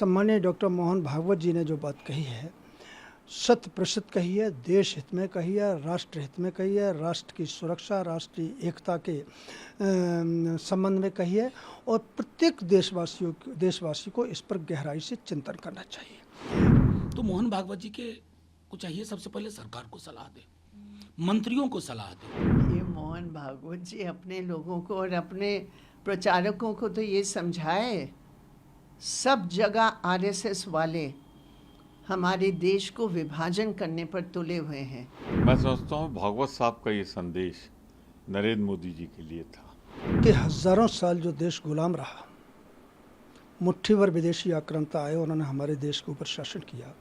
सम्मानीय डॉक्टर मोहन भागवत जी ने जो बात कही है, शत प्रतिशत कही है, देश हित में कही है, राष्ट्र हित में कही है, राष्ट्र की सुरक्षा, राष्ट्रीय एकता के संबंध में कही है और प्रत्येक देशवासी को इस पर गहराई से चिंतन करना चाहिए। तो मोहन भागवत जी के को चाहिए सबसे पहले सरकार को सलाह दे, मंत्रियों को सलाह दे। ये मोहन भागवत जी अपने लोगों को और अपने प्रचारकों को तो ये समझाए, सब जगह आरएसएस वाले हमारे देश को विभाजन करने पर तुले हुए हैं। मैं समझता हूँ भागवत साहब का ये संदेश नरेंद्र मोदी जी के लिए था कि हजारों साल जो देश गुलाम रहा, मुट्ठी भर विदेशी आक्रांता आए, उन्होंने हमारे देश के ऊपर शासन किया,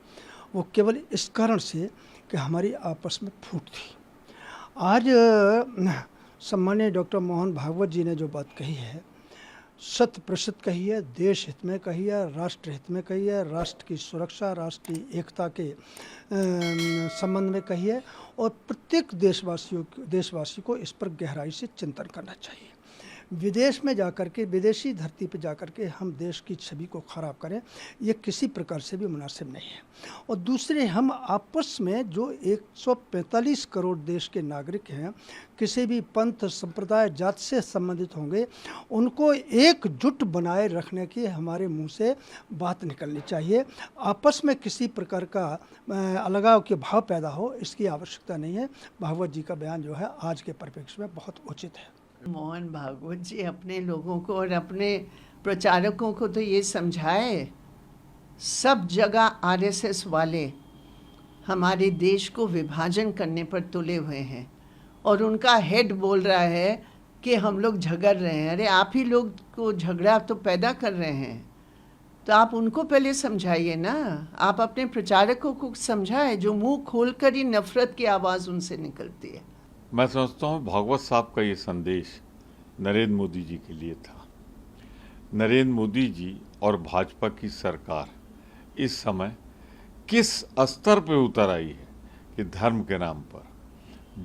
वो केवल इस कारण से कि हमारी आपस में फूट थी। आज सम्मानीय डॉक्टर मोहन भागवत जी ने जो बात कही है, शत प्रतिशत कही है, देश हित में कही है, राष्ट्र हित में कही है, राष्ट्र की सुरक्षा, राष्ट्रीय एकता के संबंध में कही है और प्रत्येक देशवासी को इस पर गहराई से चिंतन करना चाहिए। विदेश में जाकर के, विदेशी धरती पर जाकर के हम देश की छवि को खराब करें, ये किसी प्रकार से भी मुनासिब नहीं है। और दूसरे, हम आपस में जो 145 करोड़ देश के नागरिक हैं, किसी भी पंथ, संप्रदाय, जाति से संबंधित होंगे, उनको एकजुट बनाए रखने की हमारे मुंह से बात निकलनी चाहिए। आपस में किसी प्रकार का अलगाव के भाव पैदा हो, इसकी आवश्यकता नहीं है। भागवत जी का बयान जो है आज के परिप्रेक्ष्य में बहुत उचित है। मोहन भागवत जी अपने लोगों को और अपने प्रचारकों को तो ये समझाए, सब जगह आरएसएस वाले हमारे देश को विभाजन करने पर तुले हुए हैं और उनका हेड बोल रहा है कि हम लोग झगड़ रहे हैं। अरे आप ही लोग को झगड़ा तो पैदा कर रहे हैं, तो आप उनको पहले समझाइए ना। आप अपने प्रचारकों को समझाए जो मुंह खोलकर ही नफरत की आवाज़ उनसे निकलती है। मैं समझता हूँ भागवत साहब का ये संदेश नरेंद्र मोदी जी के लिए था। नरेंद्र मोदी जी और भाजपा की सरकार इस समय किस स्तर पे उतर आई है कि धर्म के नाम पर,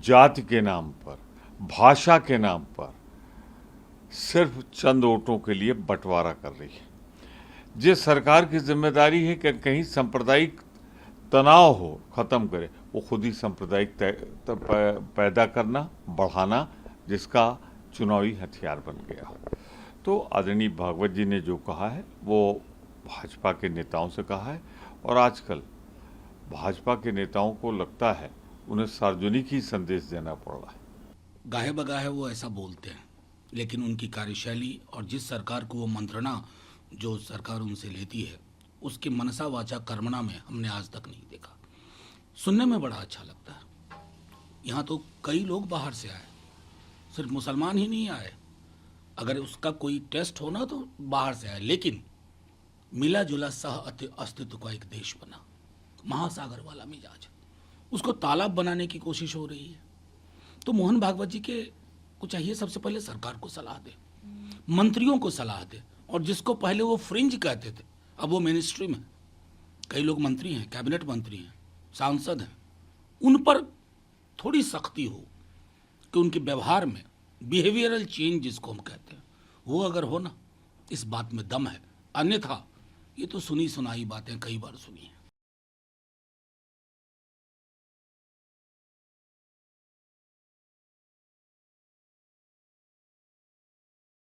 जाति के नाम पर, भाषा के नाम पर सिर्फ चंद वोटों के लिए बंटवारा कर रही है। जिस सरकार की जिम्मेदारी है कि कहीं सांप्रदायिक तनाव हो, खत्म करे, वो खुद ही सांप्रदायिक पैदा करना, बढ़ाना, जिसका चुनावी हथियार बन गया। तो आदरणीय भागवत जी ने जो कहा है वो भाजपा के नेताओं से कहा है और आजकल भाजपा के नेताओं को लगता है उन्हें सार्वजनिक ही संदेश देना पड़ रहा है। गाहे बगाहे वो ऐसा बोलते हैं, लेकिन उनकी कार्यशैली और जिस सरकार को वो मंत्रणा जो सरकार उनसे लेती है, उसकी मनसा वाचा कर्मणा में हमने आज तक नहीं देखा। सुनने में बड़ा अच्छा लगता है। यहाँ तो कई लोग बाहर से आए, सिर्फ मुसलमान ही नहीं आए, अगर उसका कोई टेस्ट होना तो बाहर से आए, लेकिन मिला जुला सह अस्तित्व का एक देश बना, महासागर वाला मिजाज, उसको तालाब बनाने की कोशिश हो रही है। तो मोहन भागवत जी के को चाहिए सबसे पहले सरकार को सलाह दे, मंत्रियों को सलाह दे, और जिसको पहले वो फ्रिंज कहते थे अब वो मिनिस्ट्री में, कई लोग मंत्री हैं, कैबिनेट मंत्री हैं, सांसद हैं, उन पर थोड़ी सख्ती हो कि उनके व्यवहार में बिहेवियरल चेंज जिसको हम कहते हैं वो अगर हो ना, इस बात में दम है। अन्यथा ये तो सुनी सुनाई बातें कई बार सुनी है।